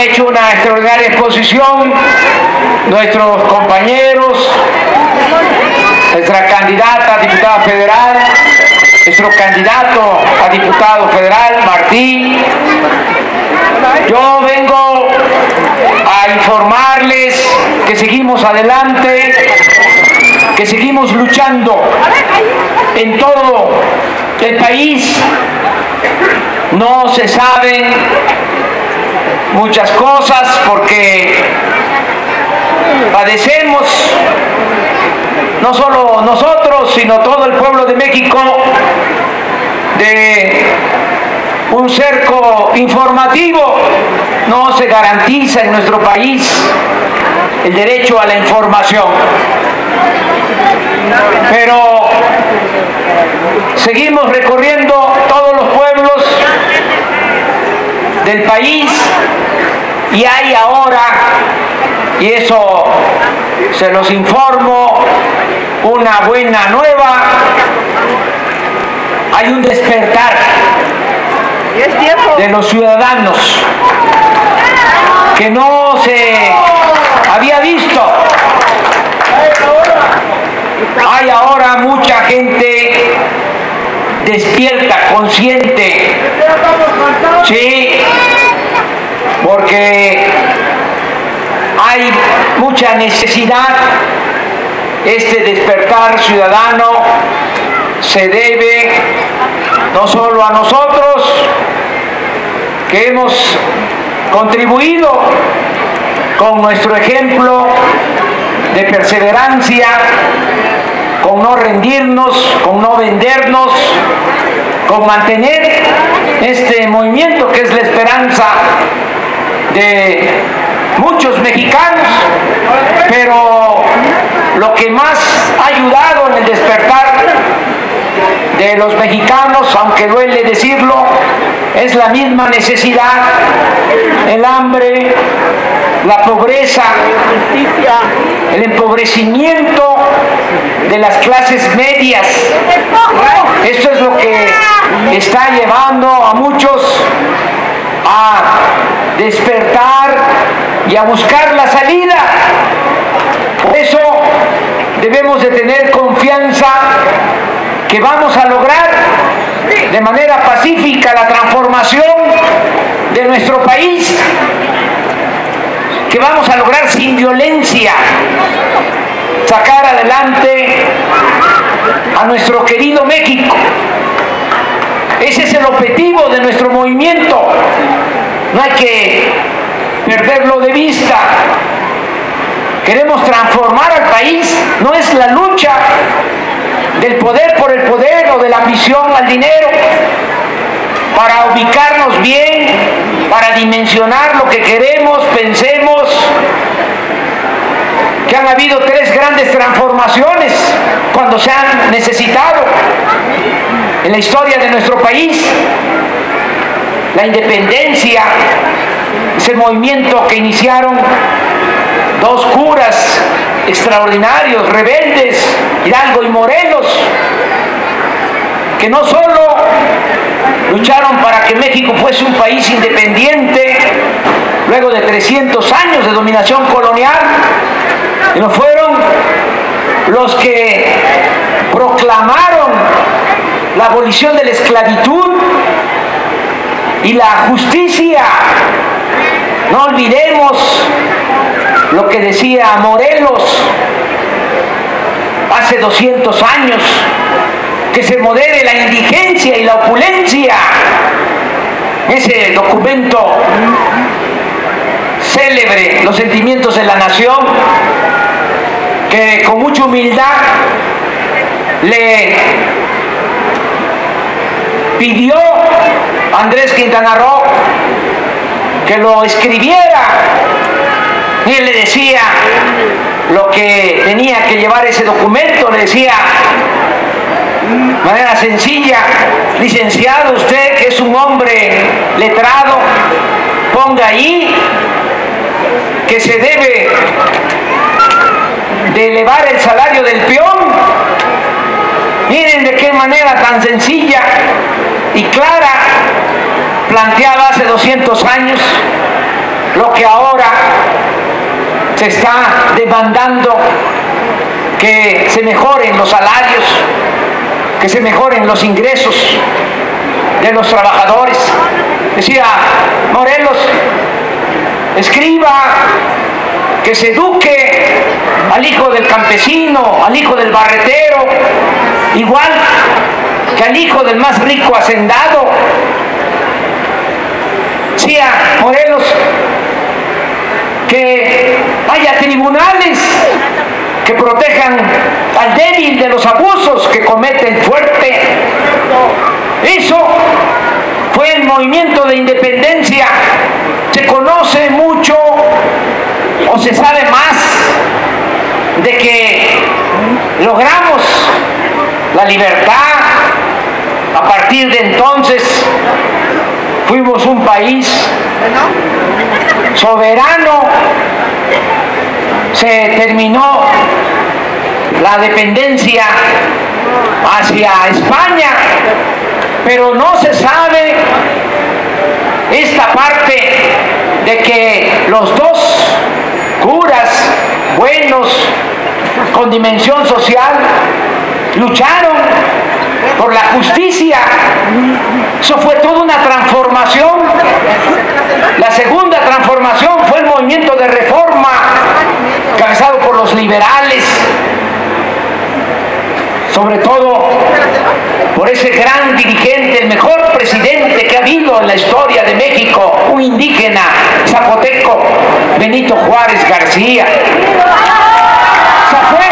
Hecho una extraordinaria exposición nuestros compañeros, nuestra candidata a diputada federal, nuestro candidato a diputado federal, Martí. Yo vengo a informarles que seguimos adelante, que seguimos luchando en todo el país. No se saben muchas cosas porque padecemos, no solo nosotros, sino todo el pueblo de México, de un cerco informativo. No se garantiza en nuestro país el derecho a la información, pero seguimos recorriendo todos los pueblos del país y hay ahora, y eso se los informo, una buena nueva. Hay un despertar de los ciudadanos que no se había visto. Hay ahora mucha gente despierta, consciente, sí, porque hay mucha necesidad. Este despertar ciudadano se debe no solo a nosotros, que hemos contribuido con nuestro ejemplo de perseverancia, con no rendirnos, con no vendernos, con mantener este movimiento que es la esperanza de muchos mexicanos, pero lo que más ha ayudado en el despertar de los mexicanos, aunque duele decirlo, es la misma necesidad, el hambre, la pobreza, el empobrecimiento de las clases medias. Esto es lo que está llevando a muchos a despertar y a buscar la salida. Por eso debemos de tener confianza que vamos a lograr de manera pacífica la transformación de nuestro país, que vamos a lograr sin violencia sacar adelante a nuestro querido México. Ese es el objetivo de nuestro movimiento. No hay que perderlo de vista. Queremos transformar al país. No es la lucha del poder por el poder o de la ambición al dinero, para ubicarnos bien, para dimensionar lo que queremos. Pensemos que han habido 3 grandes transformaciones cuando se han necesitado en la historia de nuestro país. La independencia, ese movimiento que iniciaron 2 curas extraordinarios, rebeldes, Hidalgo y Morelos, que no solo lucharon para que México fuese un país independiente luego de 300 años de dominación colonial, sino fueron los que proclamaron la abolición de la esclavitud y la justicia. No olvidemos lo que decía Morelos hace 200 años, que se modere la indigencia y la opulencia. Ese documento célebre, Los sentimientos de la nación, que con mucha humildad le pidió a Andrés Quintana Roo que lo escribiera, y él le decía lo que tenía que llevar ese documento, le decía de manera sencilla: licenciado, usted que es un hombre letrado, ponga ahí que se debe de elevar el salario del peón. Miren de qué manera tan sencilla y clara planteaba hace 200 años lo que ahora se está demandando: que se mejoren los salarios, que se mejoren los ingresos de los trabajadores. Decía Morelos: escriba que se eduque al hijo del campesino, al hijo del barretero, igual que al hijo del más rico hacendado. Decía Morelos que haya tribunales que protejan al débil de los abusos que comete el fuerte. Eso fue el movimiento de independencia. Se conoce mucho o se sabe más de que logramos la libertad. A partir de entonces fuimos un país soberano. Se terminó la dependencia hacia España, pero no se sabe esta parte de que los dos curas buenos con dimensión social lucharon por la justicia. Eso fue toda una transformación. La segunda transformación fue el movimiento de reforma encabezado por los liberales, sobre todo por ese gran dirigente, el mejor presidente que ha habido en la historia de México, un indígena zapoteco, Benito Juárez García. Esa fue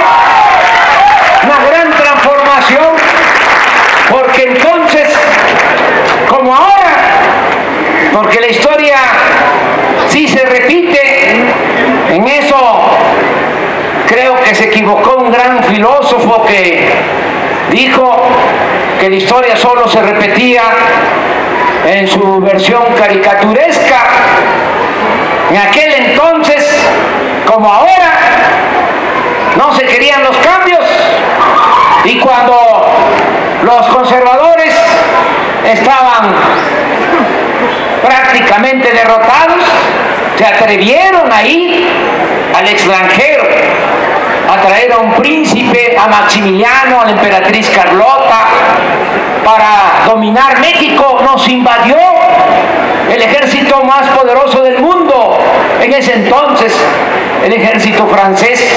una gran transformación, porque entonces, como ahora, porque la historia sí se repite, en eso creo que se equivocó un gran filósofo que dijo que la historia solo se repetía en su versión caricaturesca. En aquel entonces, como ahora, no se querían los cambios, y cuando los conservadores estaban prácticamente derrotados, se atrevieron a ir al extranjero a traer a un príncipe, a Maximiliano, a la emperatriz Carlota, para dominar México. Nos invadió el ejército más poderoso del mundo en ese entonces, el ejército francés,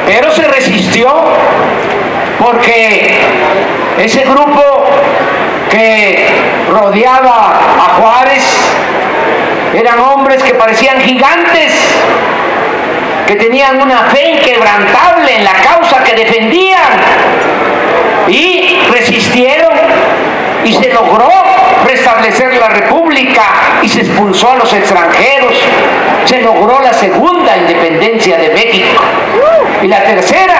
pero se resistió, porque ese grupo que rodeaba a Juárez eran hombres que parecían gigantes, que tenían una fe inquebrantable en la causa que defendían, y resistieron, y se logró restablecer la república, y se expulsó a los extranjeros. Se logró la segunda independencia de México. Y la tercera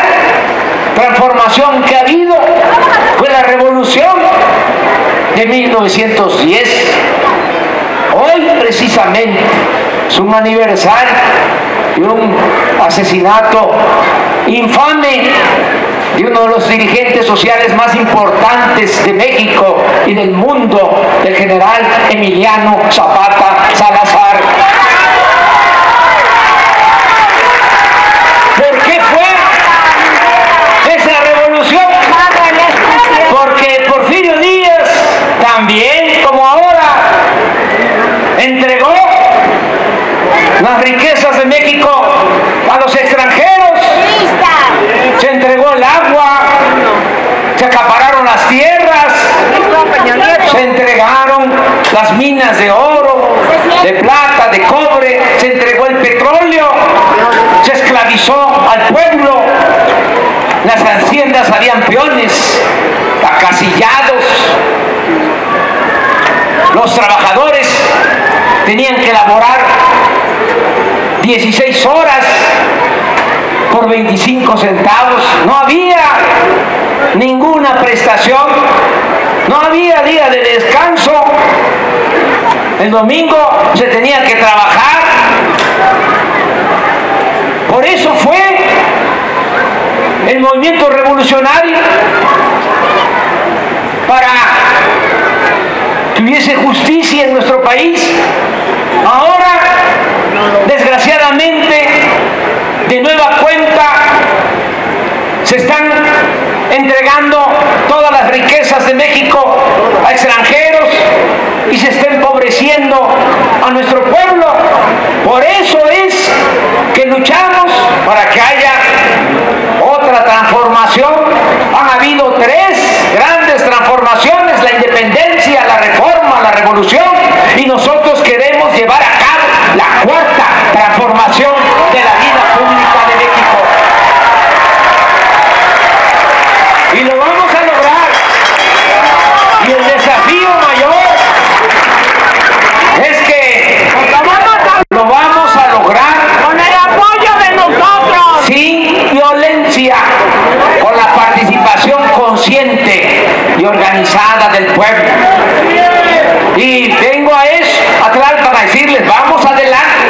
transformación que ha habido fue la revolución de 1910. Hoy precisamente es un aniversario de un asesinato infame de uno de los dirigentes sociales más importantes de México y del mundo, el general Emiliano Zapata Salazar. ¿Por qué fue esa revolución? Porque Porfirio Díaz, también como ahora, entregó las riquezas de México a los extranjeros. Se entregó el agua, se acapararon las tierras, se entregaron las minas de oro, de plata, de cobre, se entregó el petróleo, se esclavizó al pueblo. las haciendas habían peones, acasillados. Los trabajadores tenían que laborar 16 horas por 25 centavos. No había ninguna prestación, no había día de descanso. El domingo se tenía que trabajar. Por eso fue el movimiento revolucionario, para que hubiese justicia en nuestro país. Ahora, desgraciadamente, de nueva cuenta, se están entregando todas las riquezas de México a extranjeros y se está empobreciendo a nuestro pueblo. Por eso es que luchamos para que haya otra transformación. Han habido 3 grandes transformaciones: la independencia, la reforma, la revolución, y nosotros queremos llevar a cabo la 4ª transformación de la vida pública de México. Y lo vamos a lograr. Y el desafío mayor es que lo vamos a lograr con el apoyo de nosotros, sin violencia, con la participación consciente y organizada del pueblo. Y vengo a eso, atrás, para decirles: vamos adelante.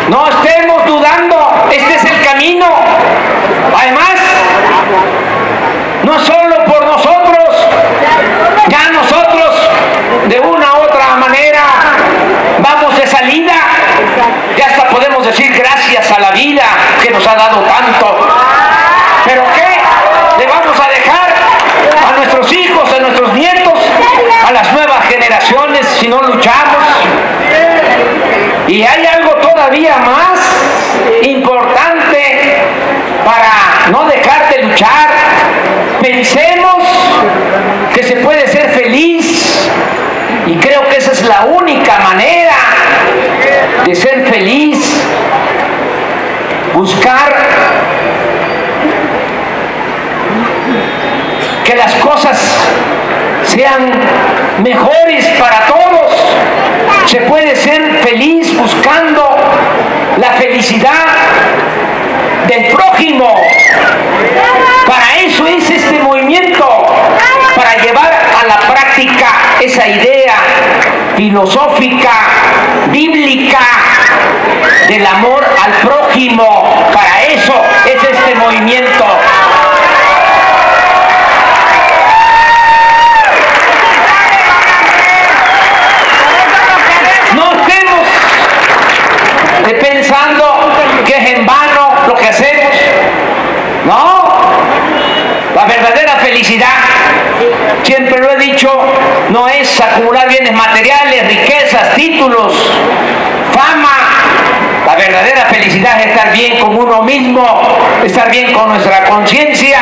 No estemos dudando, este es el camino. Además, no solo por nosotros, ya nosotros de una u otra manera vamos de salida. Ya hasta podemos decir gracias a la vida que nos ha dado tanto. ¿Pero qué le vamos a dejar a nuestros hijos, a nuestros nietos, a las nuevas generaciones si no luchamos? Y hay algo todavía más importante para no dejar de luchar. Pensemos que se puede ser feliz, y creo que esa es la única manera de ser feliz. Buscar que las cosas sean mejores para todos. Se puede ser feliz buscando la felicidad del prójimo. Para eso es este movimiento, para llevar a la práctica esa idea filosófica, bíblica, del amor al prójimo. Para eso es este movimiento. No estemos pensando que es en vano lo que hacemos. No, la verdadera felicidad, siempre lo he dicho, no es acumular bienes materiales, riquezas, títulos, fama. La verdadera felicidad es estar bien con uno mismo, estar bien con nuestra conciencia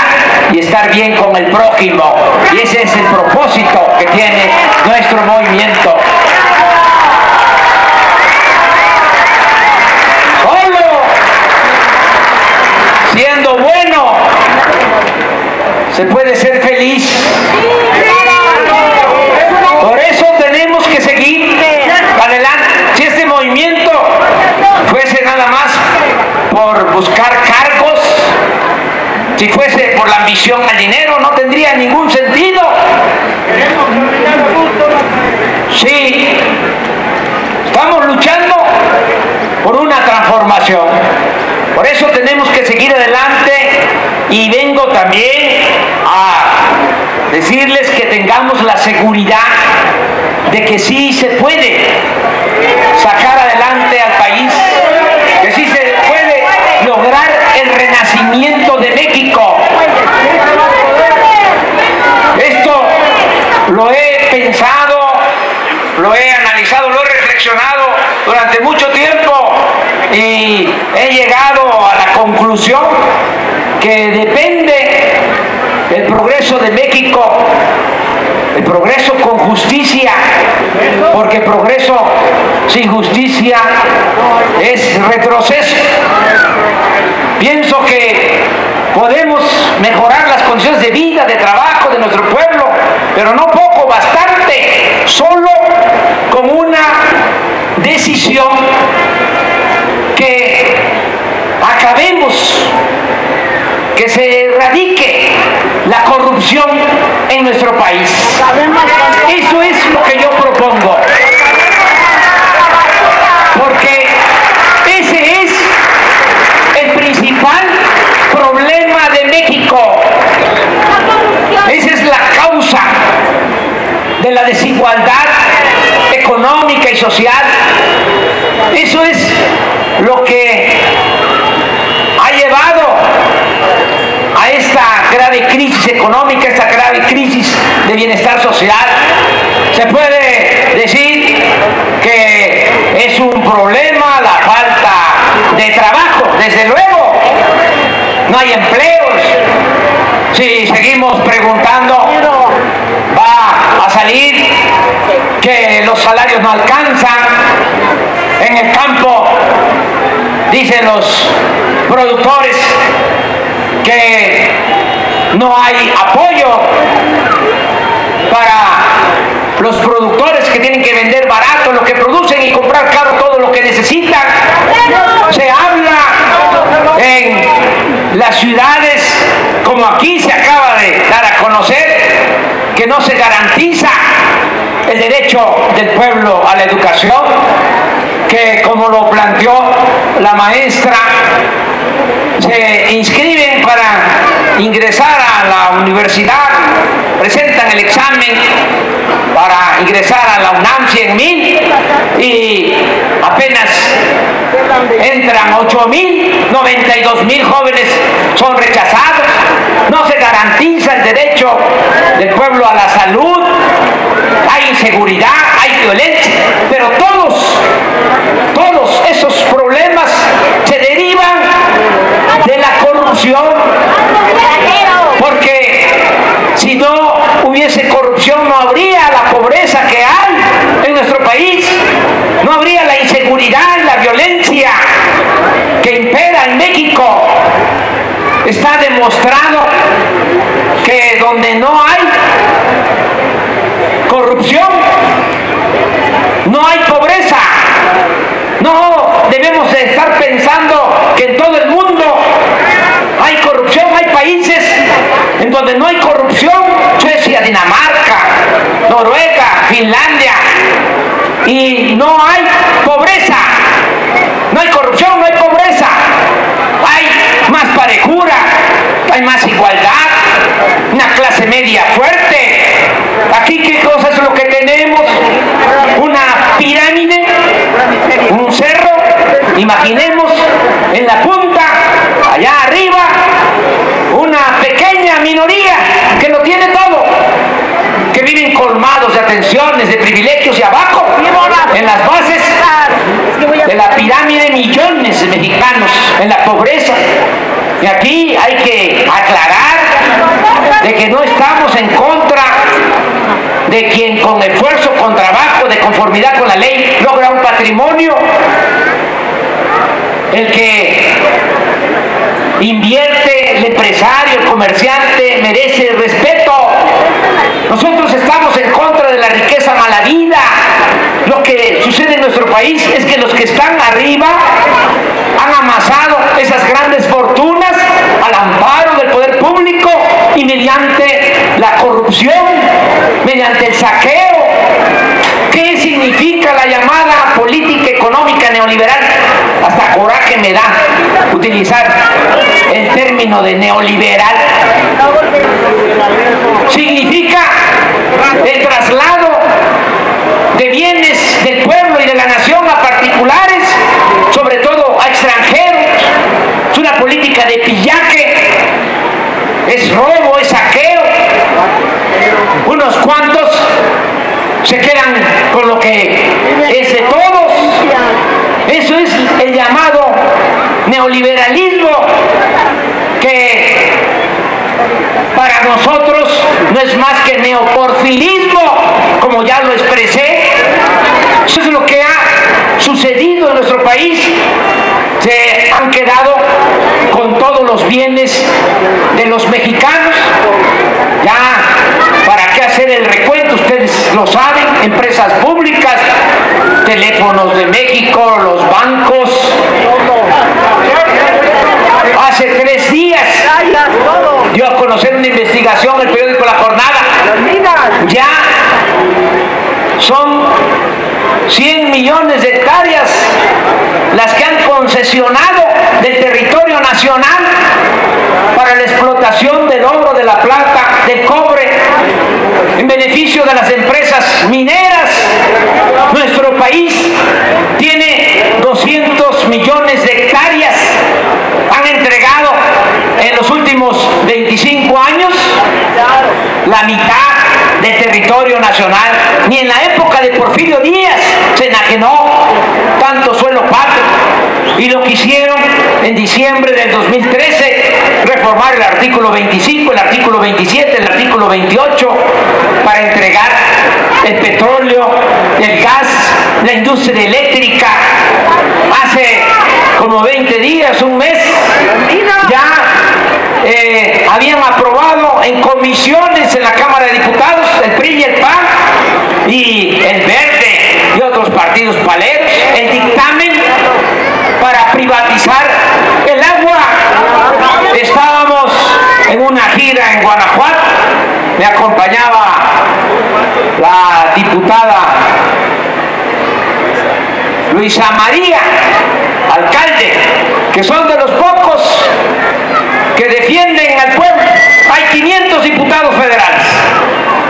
y estar bien con el prójimo. Y ese es el propósito que tiene nuestro movimiento. Siendo bueno, se puede ser feliz. Por eso tenemos que seguir adelante. Si este movimiento fuese nada más por buscar cargos, si fuese por la ambición al dinero, no tendría ningún sentido. Sí, estamos luchando por una transformación. Por eso tenemos que seguir adelante, y vengo también a decirles que tengamos la seguridad de que sí se puede sacar adelante al país, que sí se puede lograr el renacimiento de México. Esto lo he pensado, lo he analizado, lo he reflexionado durante mucho tiempo, y he llegado a la conclusión que depende el progreso de México, el progreso con justicia, porque progreso sin justicia es retroceso. Pienso que mejorar las condiciones de vida, de trabajo de nuestro pueblo, pero no poco, bastante, solo con una decisión que acabemos, que se erradique la corrupción en nuestro país. Eso es lo que yo propongo, porque ese es el principal problema de México. Esa es la causa de la desigualdad económica y social. Eso es lo que ha llevado a esta grave crisis económica, esta grave crisis de bienestar social. Se puede decir que es un problema la falta de trabajo, desde luego. No hay empleos. Si seguimos preguntando, va a salir que los salarios no alcanzan. En el campo, dicen los productores, que no hay apoyo para los productores que tienen que vender barato lo que producen y comprar caro todo lo que necesitan. Se habla en las ciudades, como aquí se acaba de dar a conocer, que no se garantiza el derecho del pueblo a la educación, que como lo planteó la maestra, se inscriben para ingresar a la universidad, presentan el examen para ingresar a la UNAM, 100,000, y apenas entran 8,000, 92,000 jóvenes son rechazados. No se garantiza el derecho del pueblo a la salud, hay inseguridad, hay violencia, pero todos esos problemas se derivan de la corrupción, porque si no hubiese corrupción no habría la pobreza que hay en nuestro país, no habría la inseguridad, la violencia que impera en México. Está demostrado que donde no hay corrupción, no hay pobreza. No debemos de estar pensando que en todo el mundo hay corrupción. Hay países en donde no hay corrupción: Suecia, Dinamarca, Noruega, Finlandia, y no hay pobreza. No hay corrupción, no hay pobreza. Hay más parejura, hay más igualdad, una clase media fuerte. Aquí, ¿qué cosa es lo que tenemos? Una pirámide, un cerro. Imaginemos en la punta, allá arriba, una pequeña minoría que lo tiene todo, que viven colmados de atenciones, de privilegios, y abajo, en las bases de la pirámide, millones de mexicanos en la pobreza. Y aquí hay que aclarar de que no estamos en contra de quien con esfuerzo, con trabajo, de conformidad con la ley, logra un patrimonio. El que invierte, el empresario, el comerciante, merece respeto. Nosotros estamos en contra de la riqueza malavida. Lo que sucede en nuestro país es que los que están arriba han amasado esas grandes fortunas al amparo del poder público y mediante la corrupción, mediante el saqueo. ¿Qué significa la llamada política económica neoliberal? Hasta coraje me da utilizar el término de neoliberal. Significa el traslado de bienes del pueblo y de la nación a particulares, sobre todo a extranjeros. Es una política de pillaje, es robo, es saqueo. Unos cuantos se quedan con lo que es de todos. Eso es el llamado neoliberalismo, que para nosotros no es más que neoporfirismo, como ya lo expresé. Eso es lo que ha sucedido en nuestro país. Se han quedado con todos los bienes de los mexicanos. Ya, ¿para qué hacer el recuento? Ustedes lo saben, empresas públicas, Teléfonos de México, los bancos. Hace 3 días dio a conocer una investigación el periódico La Jornada. Ya son 100 millones de hectáreas las que han concesionado del territorio nacional para la explotación del oro, de la plata, del cobre, en beneficio de las empresas mineras. Nuestro país tiene 200 millones de hectáreas. Han entregado en los últimos 25 años la mitad del territorio nacional. Ni en la época de Porfirio Díaz se enajenó tanto suelo patrio. Y lo que hicieron en diciembre del 2013, reformar el artículo 25, el artículo 27, el artículo 28, para entregar el petróleo, el gas, la industria eléctrica. Hace como 20 días, un mes, ya habían aprobado en comisiones en la Cámara de Diputados, el PRI y el PAN, y el Verde y otros partidos paleros, el dictamen para privatizar el agua. Estábamos en una gira en Guanajuato, me acompañaba la diputada Luisa María, alcalde, que son de los pocos que defienden al pueblo. Hay 500 diputados federales,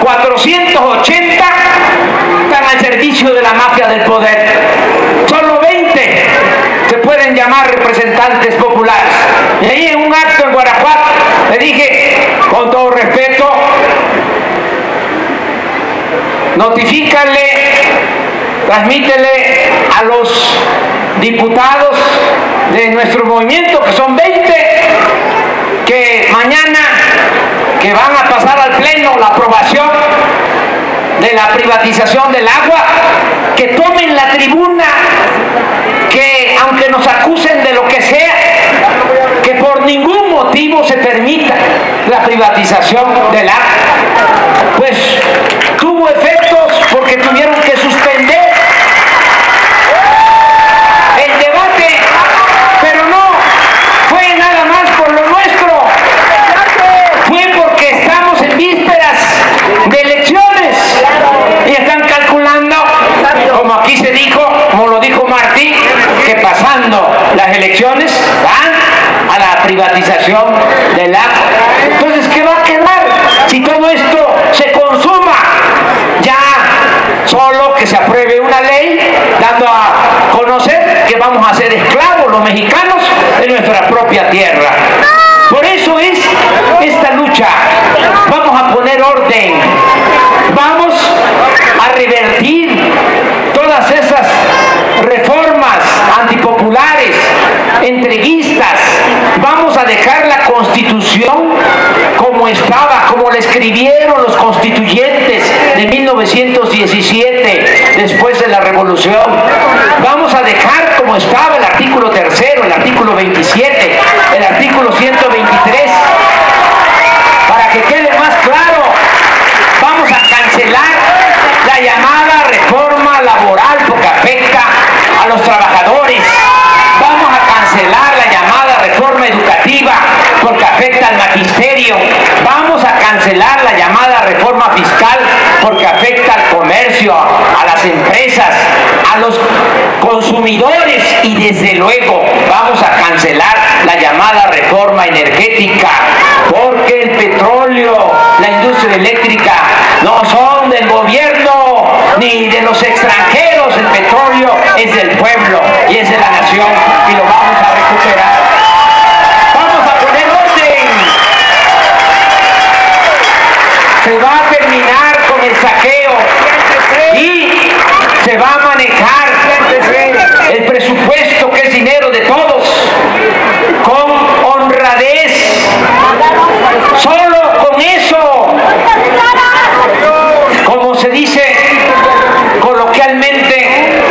480 están al servicio de la mafia del poder, solo 20 se pueden llamar representantes populares. Y ahí en un acto en Guanajuato le dije, con todo respeto, notifícale, transmítele a los diputados de nuestro movimiento, que son 20, que mañana que van a pasar al pleno la aprobación de la privatización del agua, que tomen la tribuna, que aunque nos acusen de lo que sea, que por ningún motivo se permita la privatización del agua. Pues tuvo efectos, porque tuvieron que suspender el debate, pero no fue nada más por lo nuestro, fue porque estamos en vísperas de elecciones y están calculando, como aquí se dijo, como lo dijo Martí, que pasando las elecciones van a la privatización del agua. Entonces, ¿qué va a quedar si todo esto se consuma? Ya solo que se apruebe una ley dando a conocer que vamos a ser esclavos los mexicanos de nuestra propia tierra. Por eso es esta lucha. Vamos a poner orden, vamos a revertir todas esas reformas antipopulares, entreguistas. Vamos a dejar la Constitución como estaba, como la escribieron los constituyentes de 1917, después de la Revolución. Vamos a dejar como estaba el artículo 3º, el artículo 27, el artículo 123, para que quede más claro. Vamos a cancelar la llamada reforma laboral, porque afecta a los trabajadores. Vamos a cancelar la llamada reforma educativa, porque afecta al magisterio. Vamos a cancelar la llamada reforma fiscal, porque afecta al comercio, a las empresas, a los consumidores, y desde luego vamos a cancelar la llamada reforma energética, porque el petróleo, la industria eléctrica no son del gobierno ni de los extranjeros. El petróleo es del pueblo y es de la nación, y lo vamos a recuperar. Vamos a poner orden. Se va a terminar con el saqueo y se va a manejar el presupuesto, que es dinero de todos, con honradez. Solo con eso, como se dice coloquialmente,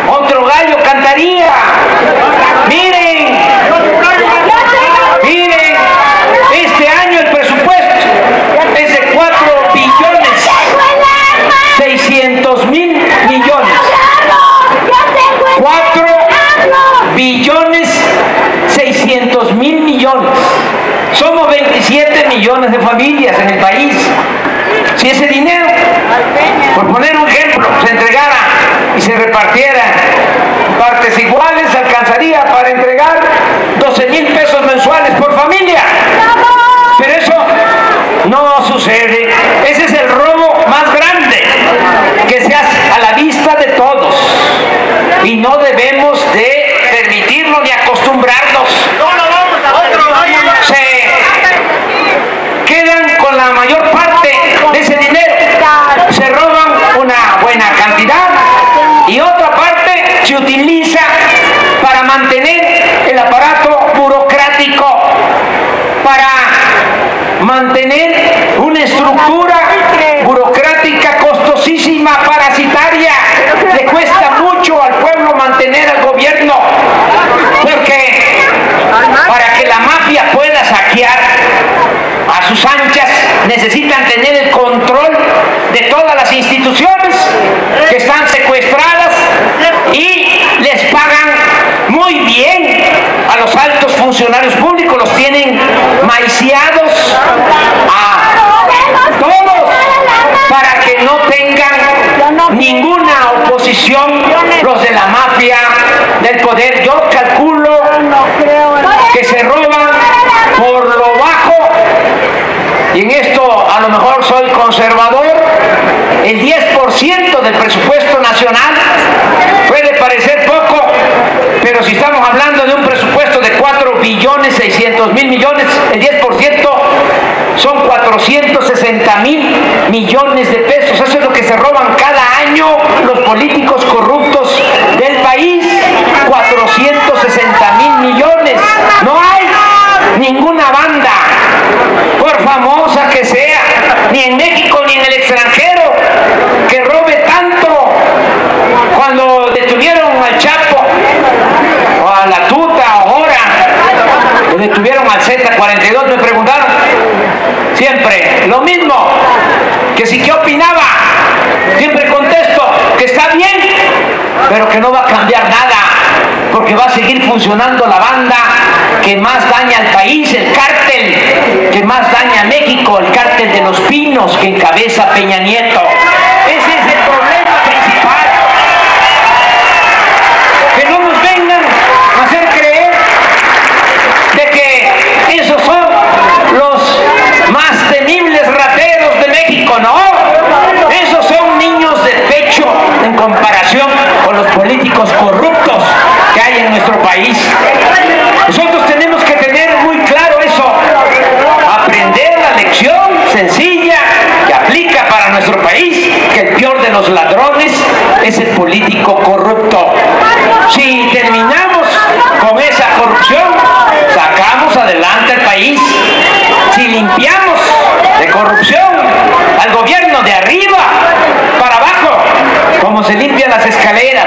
otro gallo cantaría. Miren, 27 millones de familias en el país. Si ese dinero, por poner un ejemplo, se entregara y se repartiera en partes iguales, alcanzaría para entregar 12,000 pesos mensuales por familia. Pero eso no sucede. Ese es el robo más grande que se hace a la vista de todos. Y no debemos de permitirlo ni acostumbrarnos. Se quedan con la mayor parte de ese dinero. Se roban una buena cantidad y otra parte se utiliza para mantener el aparato burocrático, para mantener una estructura burocrática costosísima, parasitaria. Le cuesta mucho al pueblo mantener al gobierno, porque para que la mafia pueda saquear a sus anchas necesitan tener el control de todas las instituciones que están secuestradas y les pagan muy bien a los altos funcionarios públicos, los tienen maiciados a todos para que no tengan ninguna oposición los de la mafia del poder. Yo calculo que se roban por lo bajo, y en esto a lo mejor soy conservador, el 10% del presupuesto nacional. Puede parecer poco, pero si estamos hablando de un presupuesto de 4.600.000.000.000, el 10% son 460.000.000.000 de pesos. Eso es lo que se roban cada año los políticos corruptos del país. 460.000.000.000. No hay ninguna banda, por famosa que sea, ni en México ni en el extranjero, que robe tanto. Cuando detuvieron al Chapo o a la Tuta ahora, lo detuvieron al Z42, me preguntaron siempre lo mismo, que si qué opinaba. Siempre contesto que está bien, pero que no va a cambiar nada, porque va a seguir funcionando la banda que más daña al país, el cártel que más daña a México, el cártel de Los Pinos que encabeza Peña Nieto. Ese es el problema principal. Que no nos vengan a hacer creer de que esos son los más temibles rateros de México. No, esos son niños de pecho en comparación con los políticos corruptos que hay en nuestro país. Nosotros tenemos que tener muy claro eso, aprender la lección sencilla que aplica para nuestro país, que el peor de los ladrones es el político corrupto. Si terminamos con esa corrupción, sacamos adelante el país. Si limpiamos de corrupción al gobierno de arriba para abajo, como se limpian las escaleras,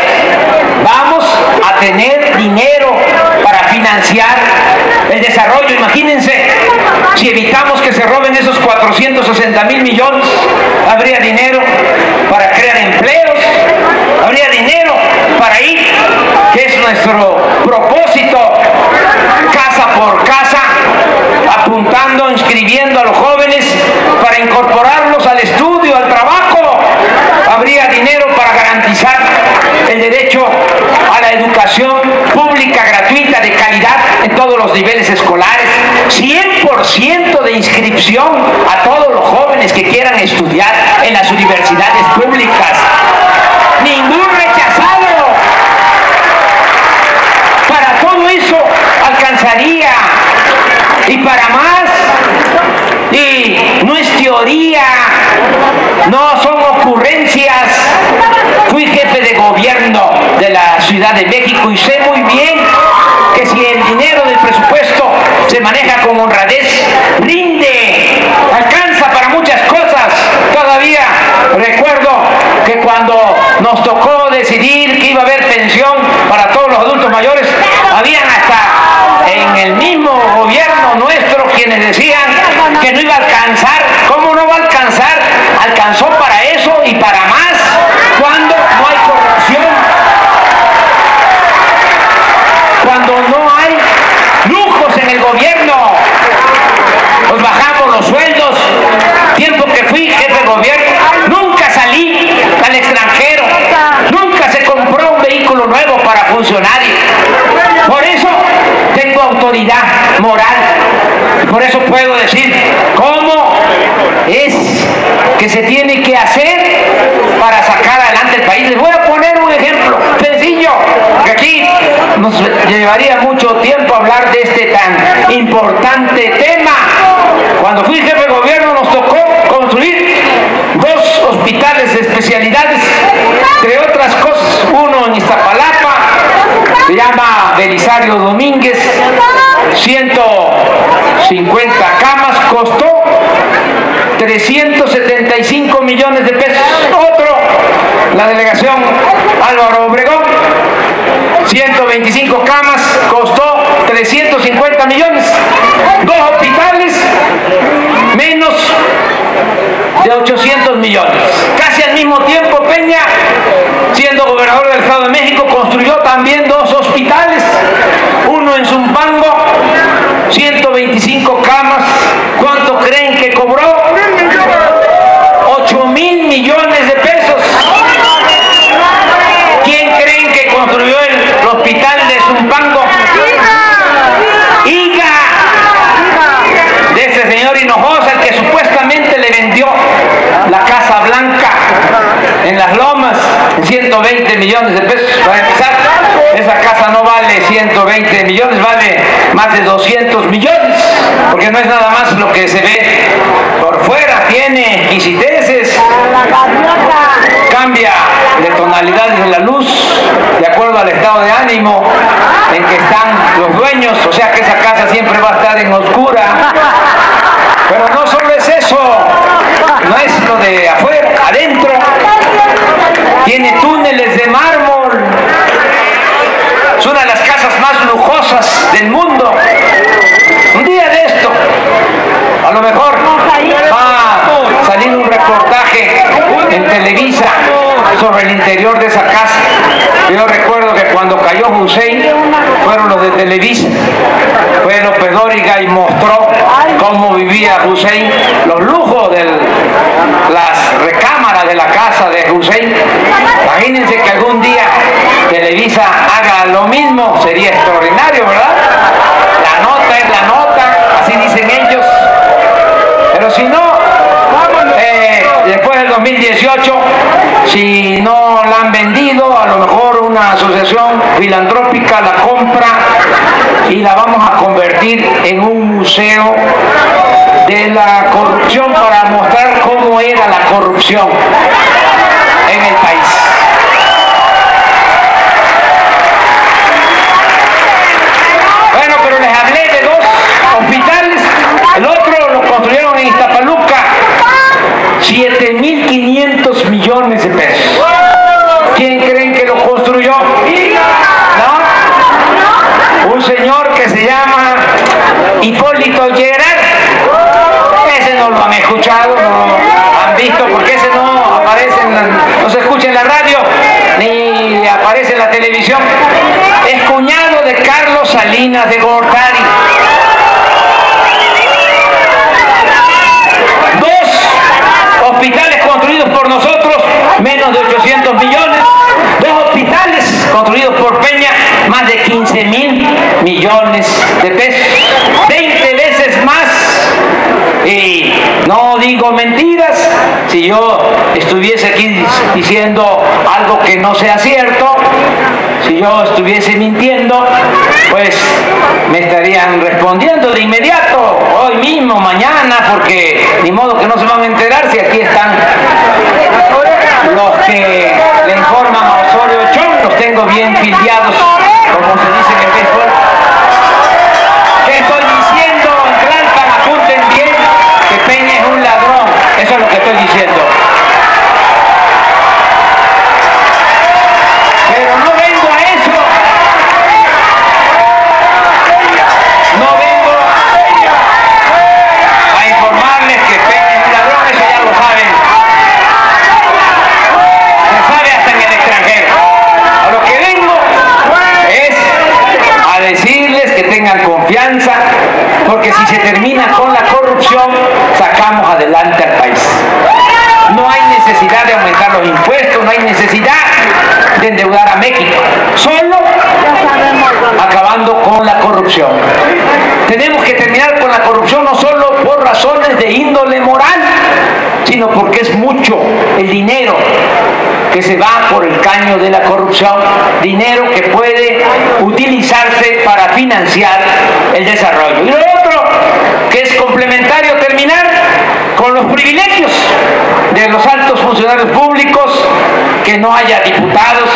vamos a tener dinero para financiar el desarrollo. Imagínense, si evitamos que se roben esos 460.000.000.000, habría dinero para crear empleos, habría dinero para ir, que es nuestro propósito, casa por casa, apuntando, inscribiendo a los jóvenes para incorporarlos al estudio, al trabajo. Habría dinero para garantizar el derecho a la educación pública, gratuita, de calidad en todos los niveles escolares. 100% de inscripción a todos los jóvenes que quieran estudiar en las universidades públicas. Ningún rechazado. Para todo eso alcanzaría, y para más. Y no es teoría, no son ocurrencias. Fui jefe de gobierno de la Ciudad de México y sé muy bien que si el dinero del presupuesto se maneja con honradez, rinde, alcanza para muchas cosas. Todavía recuerdo que cuando nos tocó decidir que iba a haber pensión para todos los adultos mayores, habían hasta en el mismo gobierno nuestro quienes decían que no iba a alcanzar. ¿Cómo no va a alcanzar? Alcanzó para eso y para más, cuando no hay corrupción, cuando no hay lujos en el gobierno. de gobierno, nunca salí al extranjero, nunca se compró un vehículo nuevo para funcionarios. Por eso tengo autoridad moral, y por eso puedo decir cómo es que se tiene que hacer para sacar adelante el país. Les voy a poner un ejemplo sencillo, que aquí nos llevaría mucho tiempo hablar de este tan importante tema. Cuando fui jefe de gobierno nos tocó construir 2 hospitales de especialidades, entre otras cosas, uno en Iztapalapa, se llama Belisario Domínguez, 150 camas, costó 375 millones de pesos. Otro, la delegación Álvaro Obregón, 125 camas, costó 350 millones. 2 hospitales, menos de 800 millones. Casi al mismo tiempo, Peña, siendo gobernador del Estado de México, construyó también 2 hospitales. Uno en Zumpango, 125 camas. ¿Cuánto creen que cobró? 8,000 millones de pesos. ¿Quién creen que construyó el hospital de Zumpango? IGA, de ese señor Hinojosa, el que supuestamente le vendió la Casa Blanca en Las Lomas en 120 millones de pesos. Para empezar, esa casa no vale 120 millones, vale más de 200 millones, porque no es nada más lo que se ve por fuera, tiene exquisiteces, cambia de tonalidades de la luz de acuerdo al estado de ánimo en que están los dueños, o sea que esa casa siempre va a estar en oscura. Pero no solo es eso, no es lo de afuera, adentro tiene túneles de mármol. Es una de las casas más lujosas del mundo. Un día de esto, a lo mejor va a salir un reportaje en Televisa sobre el interior de esa casa. Yo recuerdo que cuando cayó Hussein, fueron los de Televisa, fue López Dóriga y mostró cómo vivía Hussein, los lujos de las recámaras de la casa de Hussein. Imagínense que algún día Televisa haga lo mismo, sería extraordinario, ¿verdad? La nota es la nota, así dicen ellos. Pero si no, después del 2018, si no la han vendido, a lo mejor una asociación filantrópica la compra y la vamos a convertir en un museo de la corrupción para mostrar cómo era la corrupción en el país. Bueno, pero les hablé de 2 hospitales, el otro lo construyeron en Iztapaluca, 7,500 millones de pesos. ¿Quién creen que lo construyó? ¿No? Un señor que se llama Hipólito Gerard. Ese no lo han escuchado, no lo han visto, porque ese no aparece no se escucha en la radio ni aparece en la televisión. Es cuñado de Carlos Salinas de Gortari. 2 hospitales construidos por nosotros, menos de 800 millones. 2 hospitales construidos por Peña, más de 15,000 millones de pesos. 20 veces más. Y no digo mentiras. Si yo estuviese aquí diciendo algo que no sea cierto, si yo estuviese mintiendo, pues me estarían respondiendo de inmediato, hoy mismo, mañana, porque ni modo que no se van a enterar si aquí están los que le informan a Osorio Chong. Los tengo bien filiados, como se dice en el béisbol. ¿Qué estoy diciendo? En Tlalpan, apunten bien que Peña es un ladrón. Eso es lo que estoy diciendo. Pero no vengo a eso. No vengo a informarles que Peña es un ladrón, eso ya lo saben. Se sabe hasta en el extranjero. A lo que vengo es a necesidad de aumentar los impuestos, no hay necesidad de endeudar a México, solo acabando con la corrupción. Tenemos que terminar con la corrupción no solo por razones de índole moral, sino porque es mucho el dinero que se va por el caño de la corrupción, dinero que puede utilizarse para financiar el desarrollo. Y lo otro, que es complementario, terminar con los privilegios de los altos funcionarios públicos, que no haya diputados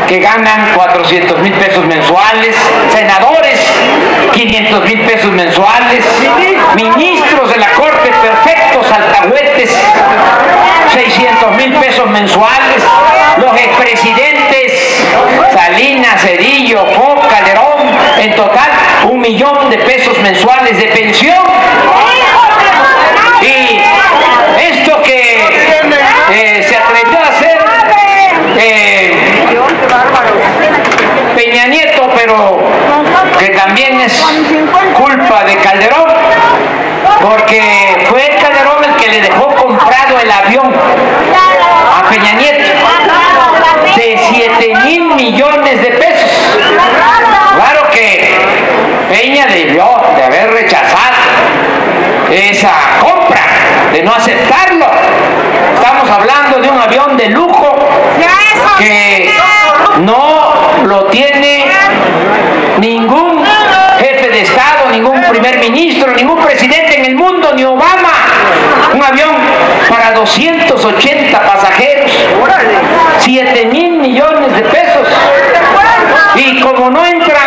que ganan 400,000 pesos mensuales, senadores 500,000 pesos mensuales, ministros de la Corte perfectos alcahuetes 600,000 pesos mensuales, los expresidentes Salinas, Cedillo, Fox, Calderón, en total 1,000,000 de pesos mensuales de pensión. Y esto que se atrevió a hacer Peña Nieto, pero que también es culpa de Calderón, porque fue Calderón el que le dejó comprado el avión a Peña Nieto de 7,000 millones de pesos. Claro que Peña debió de haber rechazado esa compra, de no aceptarlo. Estamos hablando de un avión de lujo que no lo tiene ningún jefe de Estado, ningún primer ministro, ningún presidente en el mundo, ni Obama. Un avión para 280 pasajeros, 7,000 millones de pesos. Y como no entra,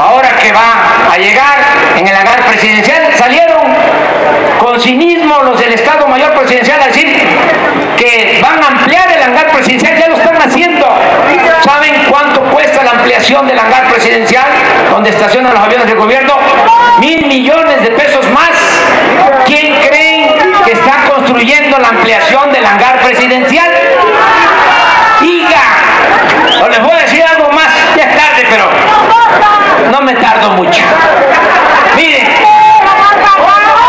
ahora que va a llegar en el hangar presidencial, salieron con cinismo los del Estado Mayor Presidencial a decir que van a ampliar el hangar presidencial. Ya lo están haciendo. ¿Saben cuánto cuesta la ampliación del hangar presidencial, donde estacionan los aviones del gobierno? 1,000 millones de pesos más. ¿Quién creen que está construyendo la ampliación del hangar presidencial? ¡Iga! O les voy a decir algo más, ya es tarde, pero no me tardo mucho. Miren,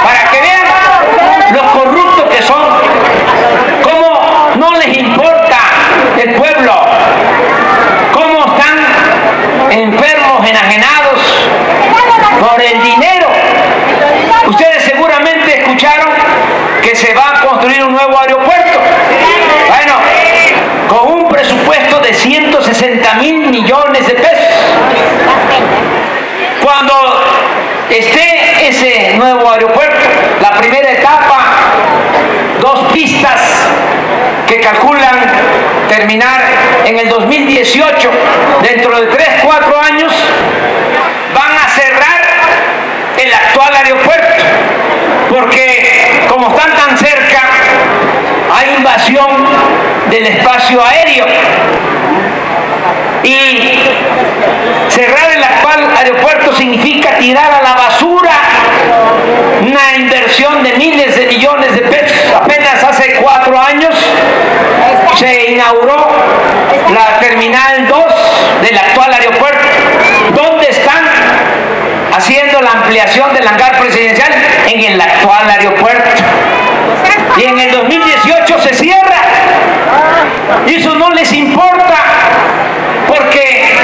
para que vean lo corruptos que son, cómo no les importa el pueblo, cómo están enfermos, enajenados por el dinero. Ustedes seguramente escucharon que se va a construir un nuevo aeropuerto. Bueno, con un presupuesto de 160,000 millones de pesos. Cuando esté ese nuevo aeropuerto, la primera etapa, 2 pistas que calculan terminar en el 2018, dentro de 3-4 años, van a cerrar el actual aeropuerto, porque como están tan cerca, hay invasión del espacio aéreo. Y cerrar el actual aeropuerto significa tirar a la basura una inversión de miles de millones de pesos. Apenas hace 4 años se inauguró la Terminal 2 del actual aeropuerto. ¿Dónde están haciendo la ampliación del hangar presidencial? En el actual aeropuerto. Y en el 2018 se cierra. Y eso no les importa, porque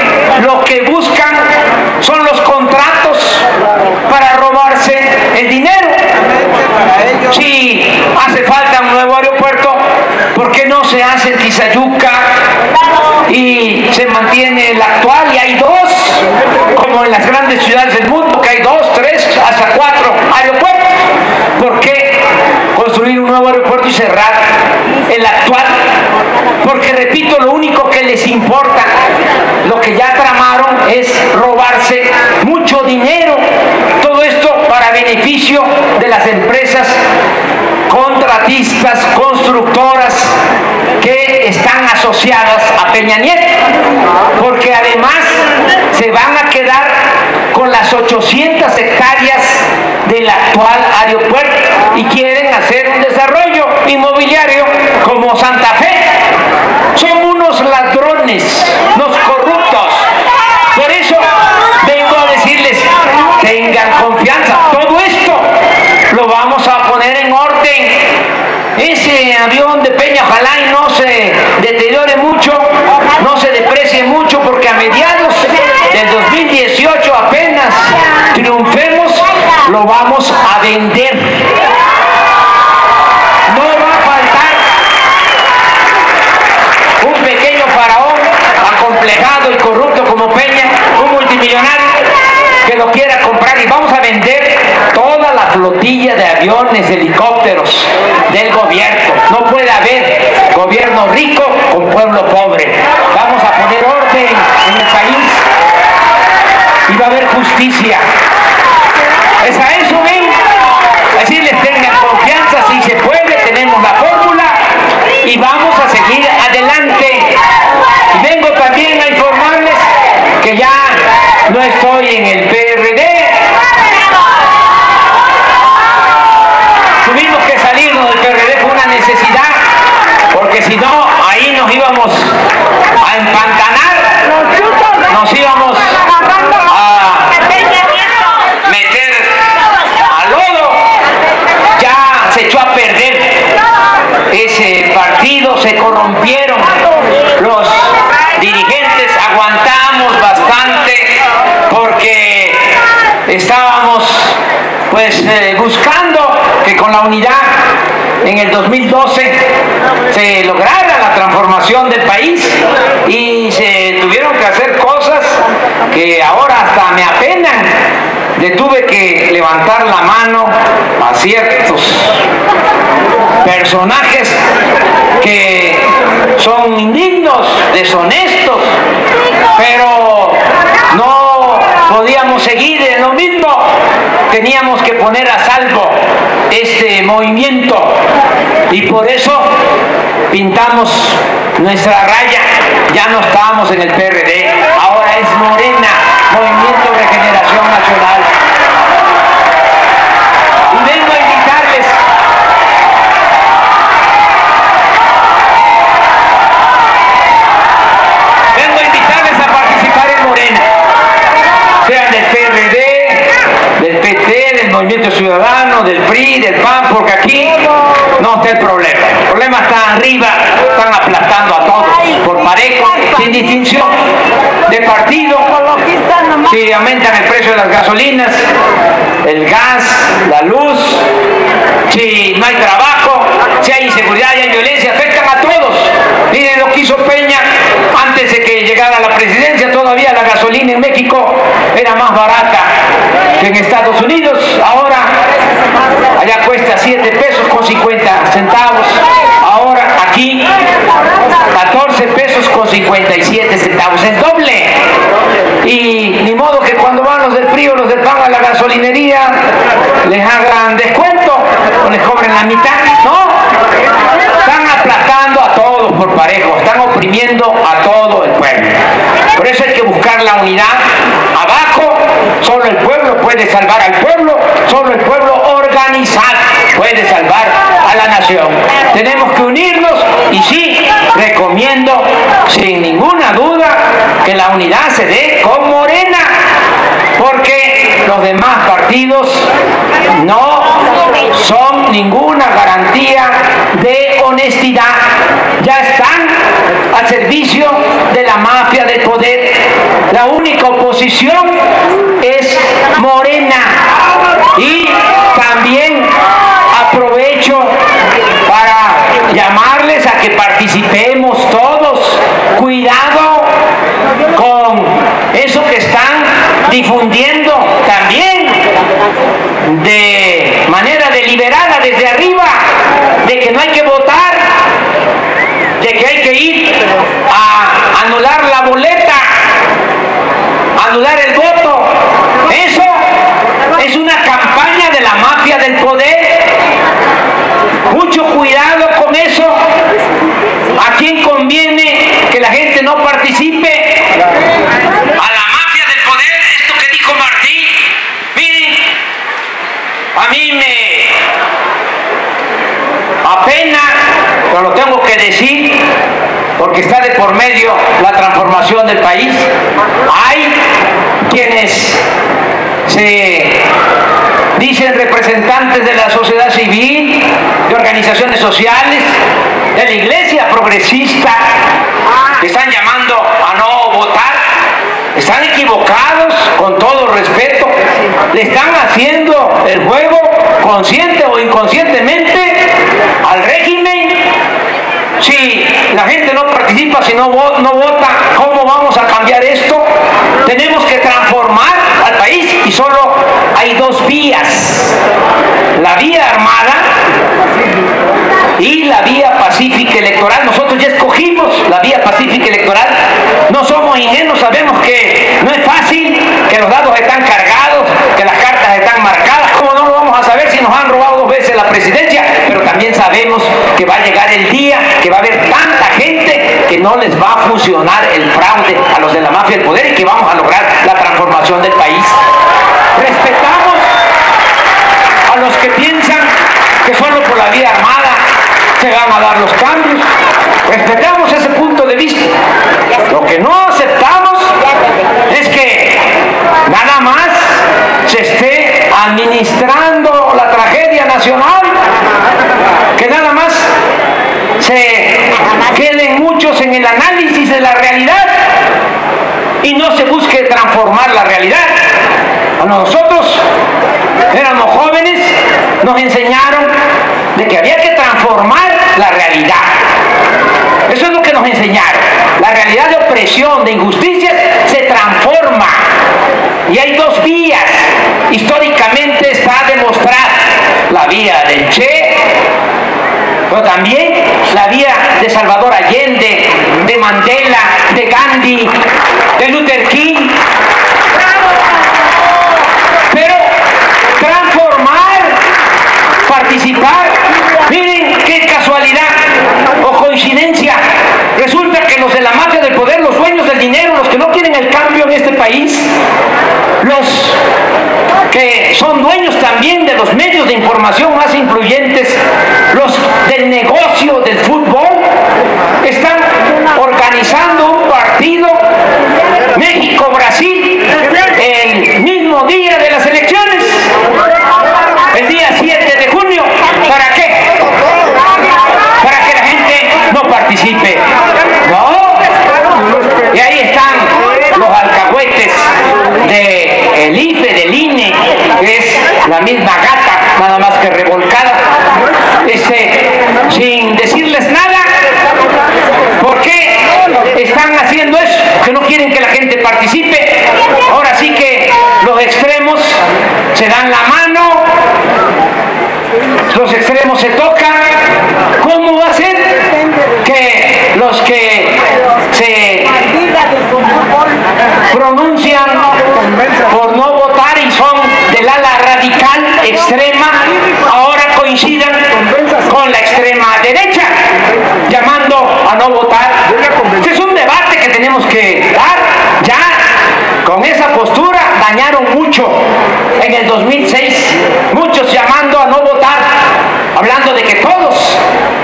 lo que buscan son los contratos para robarse el dinero. Si hace falta un nuevo aeropuerto, ¿por qué no se hace en Tizayuca y se mantiene el actual? Y hay 2, como en las grandes ciudades del mundo, que hay 2, 3, hasta 4 aeropuertos. ¿Por qué construir un nuevo aeropuerto y cerrar el actual? Porque, repito, lo único que les importa, lo que ya tramaron, es robarse mucho dinero. Todo esto para beneficio de las empresas contratistas, constructoras que están asociadas a Peña Nieto, porque además se van a quedar con las 800 hectáreas del actual aeropuerto y quieren hacer un desarrollo inmobiliario como Santa Fe. Son unos ladrones, unos corruptos. Por eso vengo a decirles, tengan confianza. Todo esto lo vamos a poner en orden ese avión de Peña ojalá y no se deteriore mucho, no se deprecie mucho, porque a mediados del 2018 apenas triunfemos, lo vamos a vender. No va a faltar un pequeño faraón acomplejado y corrupto como Peña, un multimillonario que lo quiera comprar, y vamos a vender toda la flotilla de aviones, helicópteros del gobierno. No puede haber gobierno rico con pueblo pobre. Vamos a poner orden en el país y va a haber justicia. Es a eso, ven. Así les tengan confianza, si se puede, tenemos la fórmula y vamos a seguir adelante. Y vengo también a informarles que ya no estoy en el PRD. Tuvimos que salirnos del PRD, fue una necesidad, porque si no, ahí nos íbamos a empantanar, nos íbamos a meter al lodo. Ya se echó a perder ese partido, se corrompieron los dirigentes, aguantamos bastante porque estábamos pues buscando que con la unidad en el 2012 se lograra la transformación del país, y se tuvieron que hacer cosas que ahora hasta me apenan. Le tuve que levantar la mano a ciertos personajes que son indignos, deshonestos, pero no podíamos seguir en lo mismo. Teníamos que poner a salvo este movimiento y por eso pintamos nuestra raya. Ya no estábamos en el PRD, ahora es Morena, Movimiento de Regeneración Nacional. Y vengo a invitarles a participar en Morena, sean del PRD, del PT, del Movimiento Ciudadano, del PRI, del PAN, porque aquí no está el problema. El problema está arriba, están aplastando a todos por parejo, sin distinción de partido. Si aumentan el precio de las gasolinas, el gas, la luz, si no hay trabajo, si hay inseguridad y hay violencia, afectan a todos. Miren lo que hizo Peña antes de que llegara a la presidencia. Todavía la gasolina en México era más barata que en Estados Unidos. Ahora allá cuesta 7 pesos con 50 centavos. Ahora aquí 14 pesos con 57 centavos. Es doble. Y ni modo que cuando van los del PRI o los del PAN a la gasolinería les hagan descuento o les cobren la mitad. No, están aplastando a todos por parejo, están oprimiendo a todo el pueblo. Por eso hay que buscar la unidad. Abajo, solo el pueblo puede salvar al pueblo, solo el pueblo organizado puede salvar a la nación. Tenemos que unirnos, y sí, recomiendo sin ninguna duda que la unidad se dé con Morena, porque los demás partidos no son ninguna garantía de honestidad. Ya están al servicio de la mafia del poder. La única oposición es Morena. Y también aprovecho para llamarles a que participemos todos. Cuidado con eso que están difundiendo también de manera deliberada desde arriba, de que no hay que votar, de que hay que ir a anular la boleta, anular el voto. Eso es una campaña de la mafia del poder. Mucho cuidado con eso. ¿A quién conviene que la gente no participe? A la mafia del poder. Esto que dijo Martín, miren, a mí me apena, pero lo tengo que decir porque está de por medio la transformación del país. Hay quienes se dicen representantes de la sociedad civil, de organizaciones organizaciones sociales, de la iglesia progresista, que están llamando a no votar. Están equivocados, con todo respeto. Le están haciendo el juego, consciente o inconscientemente, al régimen. Si la gente no participa, si no vota, ¿cómo vamos a cambiar esto? Tenemos que transformar al país y solo hay dos vías: la vía armada y la vía pacífica electoral. Nosotros ya escogimos la vía pacífica electoral. No somos ingenuos, sabemos que no es fácil, que los dados están cargados, que las cartas están marcadas. ¿Cómo no lo vamos a saber si nos han robado 2 veces la presidencia? Pero también sabemos que va a llegar el día que va a haber tanta gente que no les va a funcionar el fraude a los de la mafia del poder y que vamos a lograr la transformación del país. Respetamos a los que piensan que solo por la vía armada se van a dar los cambios. Respetamos ese punto de vista. Lo que no aceptamos es que nada más se esté administrando la tragedia nacional, que nada más se queden muchos en el análisis de la realidad y no se busque transformar la realidad. Cuando nosotros éramos jóvenes, nos enseñaron de que había que transformar la realidad. Eso es lo que nos enseñaron. La realidad de opresión, de injusticias, se transforma. Y hay 2 vías. Históricamente está demostrada: la vía del Che, pero también la vía de Salvador Allende, de Mandela, de Gandhi, de Luther King. Pero transformar, participar. Miren qué casualidad o coincidencia. Resulta que los de la mafia del poder, los dueños del dinero, los que no quieren el cambio en este país, los que son dueños también de los medios de información más influyentes, los del negocio del fútbol, están organizando un partido México-Brasil el mismo día de las elecciones, el día 7 de junio. ¿Para qué? Para que la gente no participe. No. Y ahí están los alcahuetes del IFE, del INE, que es la misma gata, nada más que revolcada, sin decirles nada. ¿Por qué están haciendo eso? Que no quieren que la gente participe. Ahora sí que los extremos se dan la mano, los extremos se tocan. ¿Cómo va a ser que los que se pronuncian por no votar y son del ala radical extrema ahora coincidan con la extrema derecha llamando a no votar? Este es un debate que tenemos que dar. Ya con esa postura dañaron mucho en el 2006, muchos llamando a no votar, hablando de que todos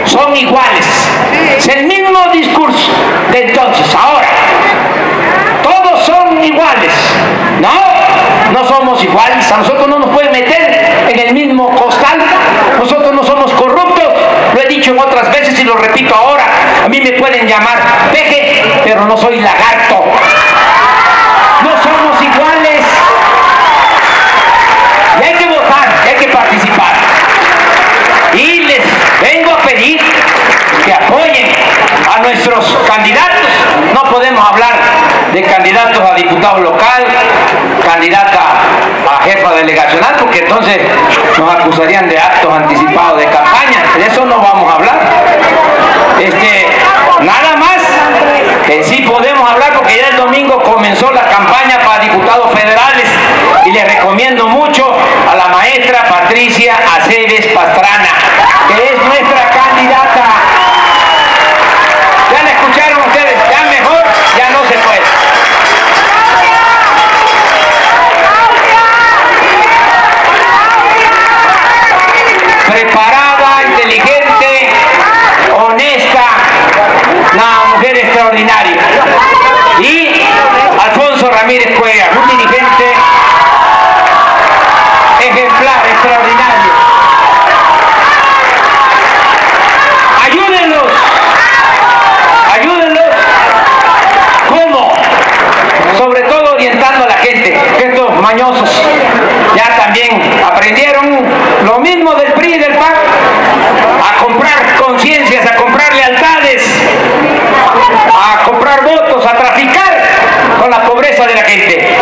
son iguales. Es el mismo discurso de entonces. Ahora, todos son iguales. No somos iguales. A nosotros no nos pueden meter en el mismo costal. Nosotros no somos corruptos. Lo he dicho en otras veces y lo repito ahora. A mí me pueden llamar peje, pero no soy lagarto. No somos iguales. Y hay que votar, y hay que participar. Y les vengo a pedir que apoyen a nuestros candidatos. No podemos hablar de candidatos a diputado local, candidata a jefa delegacional, porque entonces nos acusarían de actos anticipados de campaña. De eso no vamos a hablar. Nada más sí podemos hablar, porque ya el domingo comenzó la campaña para diputados federales y les recomiendo mucho a la maestra Patricia Aceves Pastrana, que es nuestra candidata. ¿Ya la escucharon ustedes? Ya mejor, ya no se puede. Preparada, inteligente, honesta, una mujer extraordinaria. Y Alfonso Ramírez Cuellar, un dirigente ejemplar, extraordinario. comprar conciencias, a comprar lealtades, a comprar votos, a traficar con la pobreza de la gente.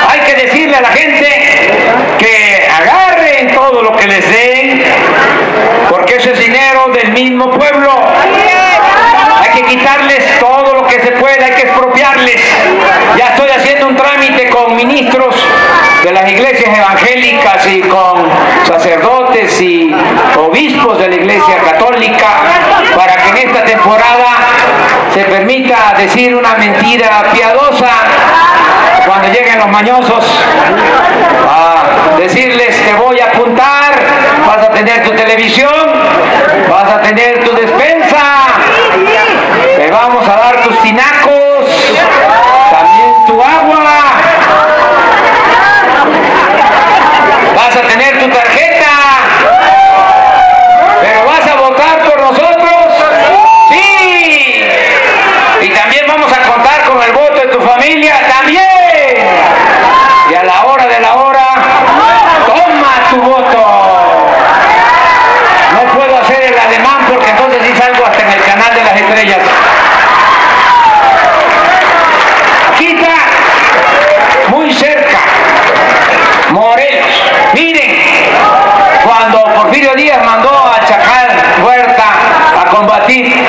Hay que decirle a la gente que agarren todo lo que les den, porque eso es dinero del mismo pueblo. Hay que quitarles todo lo que se pueda, hay que expropiarles. Ya estoy haciendo un trámite con ministros de las iglesias evangélicas y con sacerdotes y obispos de la iglesia católica para que en esta temporada se permita decir una mentira piadosa cuando lleguen los mañosos, a decirles: te voy a apuntar, vas a tener tu televisión, vas a tener tu despensa, te vamos a dar tus tinacos, también tu agua, vas a tener tu tarjeta, pero vas a votar por nosotros, sí, y también vamos a contar con el voto de tu familia, también, y a la hora de la hora, toma tu voto. No puedo hacer el ademán porque entonces sí salgo hasta en el canal de las estrellas. Aquí está, muy cerca, Morelos. Miren, cuando Porfirio Díaz mandó a Chacal Huerta a combatir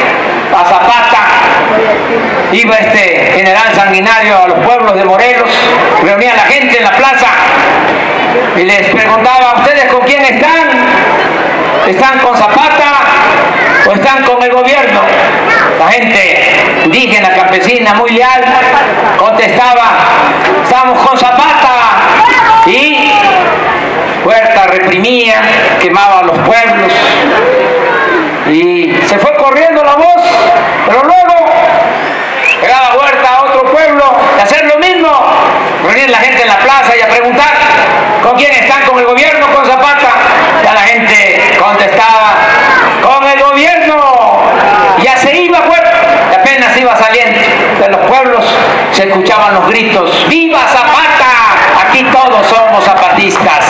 a Zapata, iba este general sanguinario a los pueblos de Morelos, reunía a la gente en la plaza y les preguntaba: ¿ustedes con quién están? ¿Están con Zapata o están con el gobierno? La gente indígena, campesina, muy leal, contestaba: estamos con Zapata. Y Huerta reprimía, quemaba a los pueblos y se fue corriendo la voz, pero luego llegaba Huerta a otro pueblo de hacer lo mismo, reunir la gente en la plaza y a preguntar: ¿con quién están? ¿Con el gobierno o con Zapata? Ya la gente contestaba: con el gobierno. Ya se iba Huerta, y apenas iba saliendo de los pueblos se escuchaban los gritos: ¡viva Zapata! Aquí todos somos zapatistas.